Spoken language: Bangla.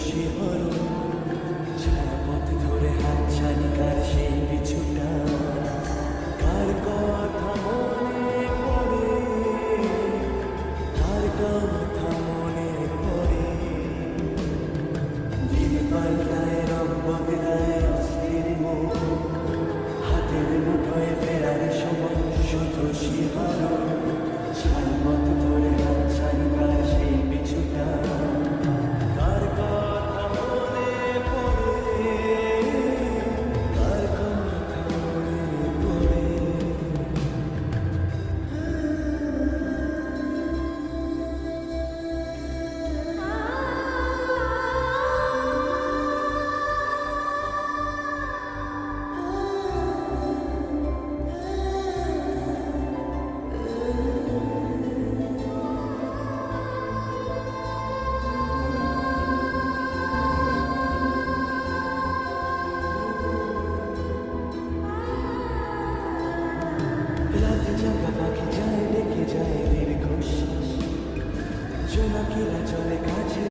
শিহরণ, ছায়াপথ ধরে হাতছানি কার সেই পিছুটা, কার কথা মনে পড়ে, কার কথা মনে পড়ে। দিন পাল্টায় রং বদলায় অস্থির মন, হাতের মুঠোয় ফেরার সময় শুধু শিহরণ, ছায়াপথ ধরে হাতছানি কার সেই পিছুটা, কার কথা মনে পড়ে, কার কথা মনে পড়ে। রাত জাগা পাখি যায় ডেকে যায় দীর্ঘশ্বাস, জোনাকিরা চলে কাছে।